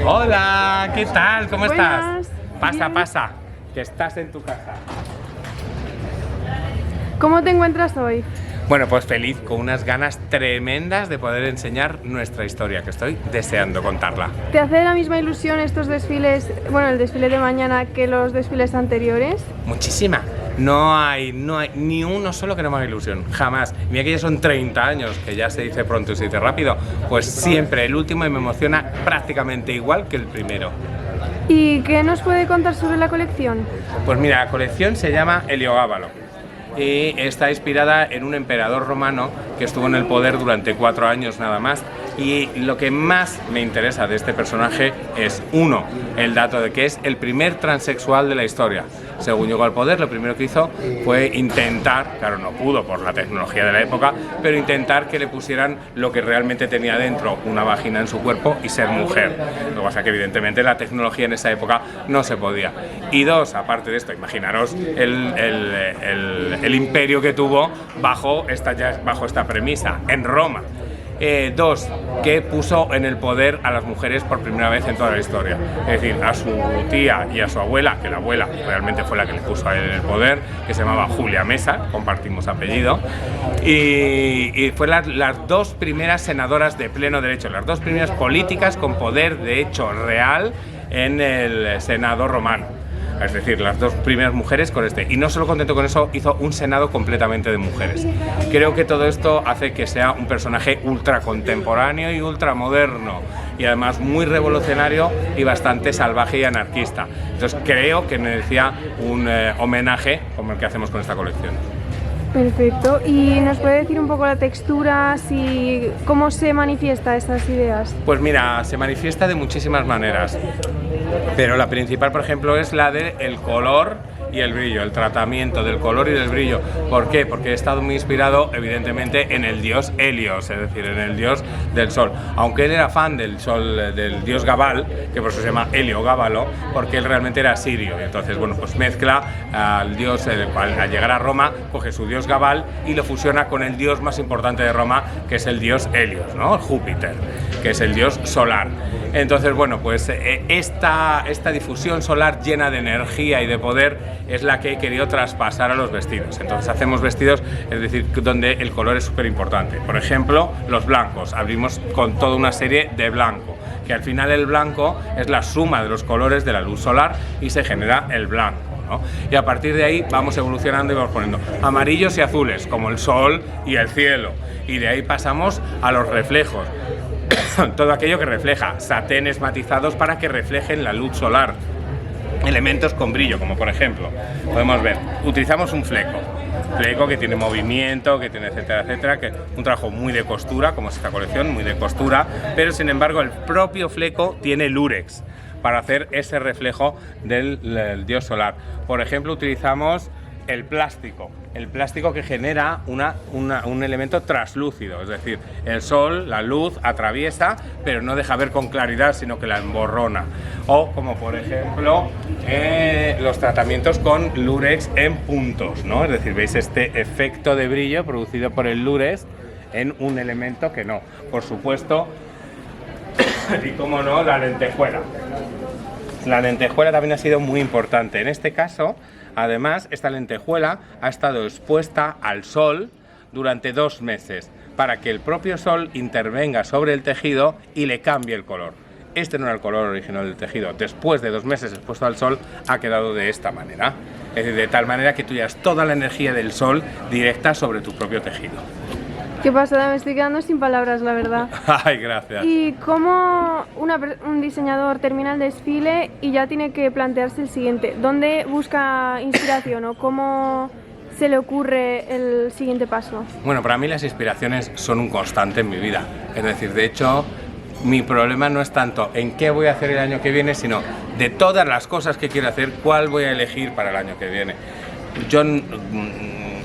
Hola, ¿qué tal? ¿Cómo Buenas. estás? Pasa, Bien. pasa, que estás en tu casa. ¿Cómo te encuentras hoy? Bueno, pues feliz, con unas ganas tremendas de poder enseñar nuestra historia, que estoy deseando contarla. ¿Te hace la misma ilusión estos desfiles, bueno, el desfile de mañana, que los desfiles anteriores? Muchísima. No hay ni uno solo que no me haga ilusión, jamás. Mira que ya son 30 años, que ya se dice pronto y se dice rápido, pues siempre el último me emociona prácticamente igual que el primero. ¿Y qué nos puede contar sobre la colección? Pues mira, la colección se llama Heliogábalo y está inspirada en un emperador romano que estuvo en el poder durante 4 años nada más. Y lo que más me interesa de este personaje es, uno, el dato de que es el primer transexual de la historia. Según llegó al poder, lo primero que hizo fue intentar, claro, no pudo por la tecnología de la época, pero intentar que le pusieran lo que realmente tenía dentro, una vagina en su cuerpo, y ser mujer. Lo que pasa es que evidentemente la tecnología en esa época no se podía. Y dos, aparte de esto, imaginaros el imperio que tuvo bajo esta premisa, en Roma. Dos, que puso en el poder a las mujeres por primera vez en toda la historia. Es decir, a su tía y a su abuela, que la abuela realmente fue la que le puso a él en el poder, que se llamaba Julia Mesa, compartimos apellido, y fue las dos primeras senadoras de pleno derecho, las dos primeras políticas con poder de hecho real en el Senado romano. Es decir, las dos primeras mujeres con este. Y no solo contento con eso, hizo un senado completamente de mujeres. Creo que todo esto hace que sea un personaje ultra contemporáneo y ultra moderno. Y además muy revolucionario y bastante salvaje y anarquista. Entonces creo que merecía un homenaje como el que hacemos con esta colección. Perfecto. ¿Y nos puede decir un poco la textura, cómo se manifiesta estas ideas? Pues mira, se manifiesta de muchísimas maneras. Pero la principal, por ejemplo, es la del color y el brillo, el tratamiento del color y del brillo. ¿Por qué? Porque he estado muy inspirado, evidentemente, en el dios Helios, es decir, en el dios del sol. Aunque él era fan del sol, del dios Gabal, que por eso se llama Heliogábalo, porque él realmente era sirio. Entonces, bueno, pues mezcla al dios, al llegar a Roma, coge su dios Gabal y lo fusiona con el dios más importante de Roma, que es el dios Helios, ¿no? Júpiter, que es el dios solar. Entonces, bueno, pues esta difusión solar llena de energía y de poder es la que he querido traspasar a los vestidos. Entonces hacemos vestidos, es decir, donde el color es súper importante. Por ejemplo, los blancos. Abrimos con toda una serie de blanco, que al final el blanco es la suma de los colores de la luz solar y se genera el blanco, ¿no? Y a partir de ahí vamos evolucionando y vamos poniendo amarillos y azules, como el sol y el cielo. Y de ahí pasamos a los reflejos. Todo aquello que refleja, saténes matizados para que reflejen la luz solar. Elementos con brillo, como por ejemplo, podemos ver, utilizamos un fleco que tiene movimiento, que tiene etcétera, etcétera, que un trabajo muy de costura, como es esta colección, muy de costura, pero sin embargo el propio fleco tiene lurex para hacer ese reflejo del dios solar. Por ejemplo, utilizamos el plástico que genera un elemento traslúcido, es decir, el sol, la luz atraviesa, pero no deja ver con claridad, sino que la emborrona. O como por ejemplo los tratamientos con lurex en puntos, ¿no? Es decir, veis este efecto de brillo producido por el lurex en un elemento que no. Por supuesto, y como no, la lentejuela. La lentejuela también ha sido muy importante. En este caso, además, esta lentejuela ha estado expuesta al sol durante 2 meses para que el propio sol intervenga sobre el tejido y le cambie el color. Este no era el color original del tejido. Después de 2 meses expuesto al sol, ha quedado de esta manera. Es decir, de tal manera que tú llevas toda la energía del sol directa sobre tu propio tejido. ¿Qué pasada? Me estoy quedando sin palabras, la verdad. Ay, gracias. ¿Y cómo un diseñador termina el desfile y ya tiene que plantearse el siguiente? ¿Dónde busca inspiración o cómo se le ocurre el siguiente paso? Bueno, para mí las inspiraciones son un constante en mi vida. Es decir, de hecho, mi problema no es tanto en qué voy a hacer el año que viene, sino de todas las cosas que quiero hacer, cuál voy a elegir para el año que viene. Yo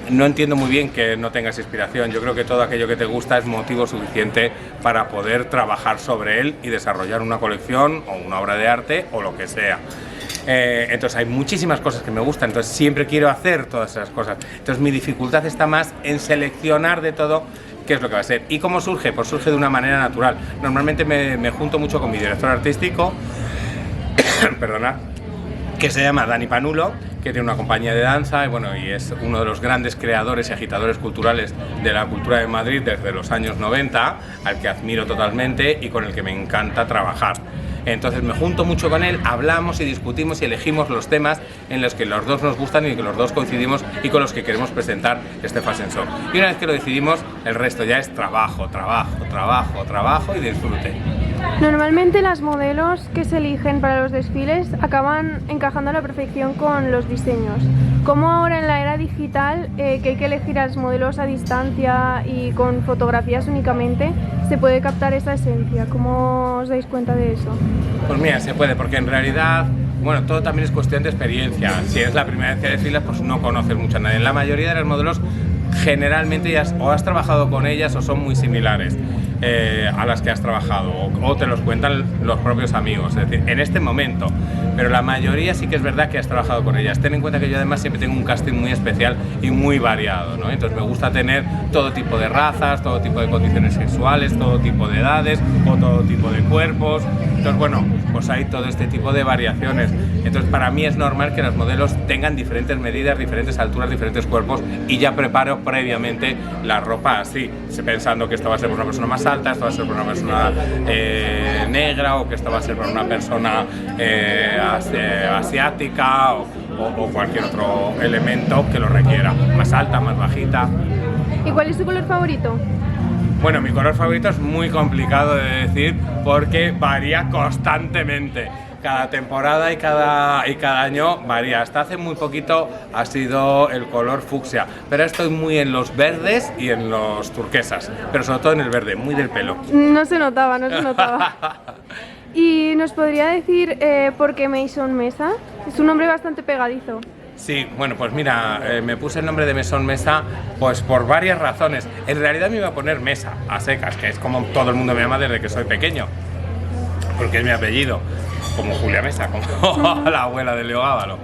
no entiendo muy bien que no tengas inspiración. Yo creo que todo aquello que te gusta es motivo suficiente para poder trabajar sobre él y desarrollar una colección o una obra de arte o lo que sea. Entonces hay muchísimas cosas que me gustan, entonces siempre quiero hacer todas esas cosas. Entonces mi dificultad está más en seleccionar de todo qué es lo que va a ser. ¿Y cómo surge? Pues surge de una manera natural. Normalmente me junto mucho con mi director artístico, perdona, que se llama Dani Panulo, que tiene una compañía de danza y es uno de los grandes creadores y agitadores culturales de la cultura de Madrid desde los años 90, al que admiro totalmente y con el que me encanta trabajar. Entonces me junto mucho con él, hablamos y discutimos y elegimos los temas en los que los dos nos gustan y que los dos coincidimos y con los que queremos presentar este Fashion Show. Y una vez que lo decidimos, el resto ya es trabajo, trabajo, trabajo, trabajo y disfrute. Normalmente las modelos que se eligen para los desfiles acaban encajando a la perfección con los diseños. ¿Cómo ahora en la era digital, que hay que elegir a los modelos a distancia y con fotografías únicamente, se puede captar esa esencia? ¿Cómo os dais cuenta de eso? Pues mira, se puede, porque en realidad, bueno, todo también es cuestión de experiencia. Si es la primera vez que desfilas, pues no conoces mucho a nadie. La mayoría de los modelos generalmente ya o has trabajado con ellas o son muy similares a las que has trabajado o te los cuentan los propios amigos, es decir, en este momento, pero la mayoría sí que es verdad que has trabajado con ellas. Ten en cuenta que yo además siempre tengo un casting muy especial y muy variado, ¿no? Entonces me gusta tener todo tipo de razas, todo tipo de condiciones sexuales, todo tipo de edades o todo tipo de cuerpos. Entonces bueno, pues hay todo este tipo de variaciones. Entonces para mí es normal que los modelos tengan diferentes medidas, diferentes alturas, diferentes cuerpos y ya preparo previamente la ropa así, pensando que esto va a ser por una persona más alta, esto va a ser por una persona negra o que esto va a ser por una persona asiática o cualquier otro elemento que lo requiera, más alta, más bajita. ¿Y cuál es tu color favorito? Bueno, mi color favorito es muy complicado de decir porque varía constantemente. Cada temporada y cada año varía. Hasta hace muy poquito ha sido el color fucsia, pero estoy muy en los verdes y en los turquesas, pero sobre todo en el verde, muy del pelo. No se notaba, no se notaba. ¿Y nos podría decir por qué Maison Mesa? Es un nombre bastante pegadizo. Sí, bueno, pues mira, me puse el nombre de Maison Mesa pues por varias razones. En realidad me iba a poner Mesa, a secas, que es como todo el mundo me llama desde que soy pequeño, porque es mi apellido, como Julia Mesa, como la abuela de Leo Gábalo.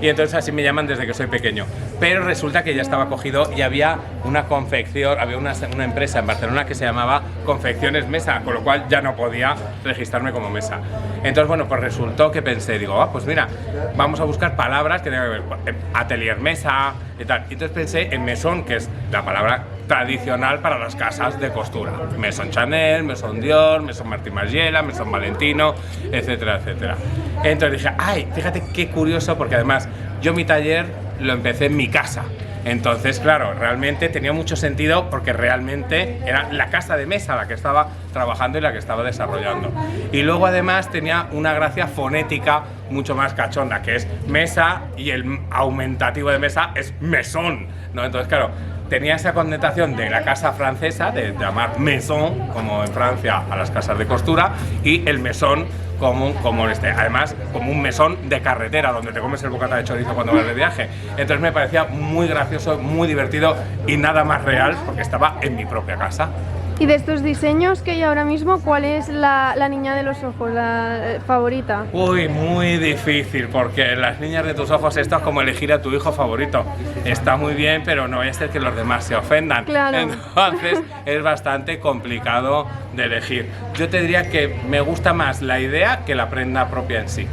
Y entonces así me llaman desde que soy pequeño. Pero resulta que ya estaba cogido y había una confección, había una empresa en Barcelona que se llamaba Confecciones Mesa, con lo cual ya no podía registrarme como Mesa. Entonces, bueno, pues resultó que pensé, digo, pues mira, vamos a buscar palabras que tengan que ver con Atelier Mesa y tal. Y entonces pensé en Maison, que es la palabra tradicional para las casas de costura. Maison Chanel, Maison Dior, Maison Martin Margiela, Maison Valentino, etcétera, etcétera. Entonces dije, ay, fíjate qué curioso, porque además yo mi taller lo empecé en mi casa. Entonces, claro, realmente tenía mucho sentido porque realmente era la casa de Mesa la que estaba trabajando y la que estaba desarrollando. Y luego además tenía una gracia fonética mucho más cachonda, que es Mesa y el aumentativo de Mesa es Maison, ¿no? Entonces, claro, tenía esa connotación de la casa francesa, de llamar maison, como en Francia a las casas de costura, y el mesón además como un mesón de carretera, donde te comes el bocata de chorizo cuando vas de viaje. Entonces me parecía muy gracioso, muy divertido y nada más real, porque estaba en mi propia casa. Y de estos diseños que hay ahora mismo, ¿cuál es la niña de los ojos, la favorita? Uy, muy difícil, porque las niñas de tus ojos esto es como elegir a tu hijo favorito. Está muy bien, pero no vaya a ser que los demás se ofendan. Claro. Entonces es bastante complicado de elegir. Yo te diría que me gusta más la idea que la prenda propia en sí.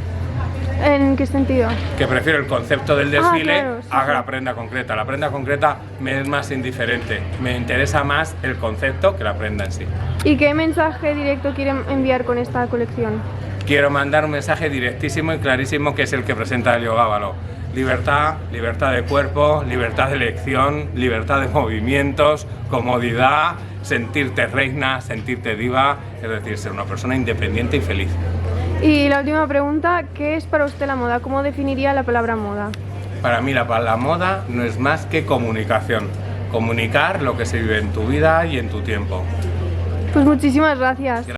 ¿En qué sentido? Que prefiero el concepto del desfile claro, sí, a la prenda concreta. La prenda concreta me es más indiferente. Me interesa más el concepto que la prenda en sí. ¿Y qué mensaje directo quieren enviar con esta colección? Quiero mandar un mensaje directísimo y clarísimo, que es el que presenta Leo Gábalo. Libertad, libertad de cuerpo, libertad de elección, libertad de movimientos, comodidad, sentirte reina, sentirte diva, es decir, ser una persona independiente y feliz. Y la última pregunta, ¿qué es para usted la moda? ¿Cómo definiría la palabra moda? Para mí la moda no es más que comunicación. Comunicar lo que se vive en tu vida y en tu tiempo. Pues muchísimas gracias.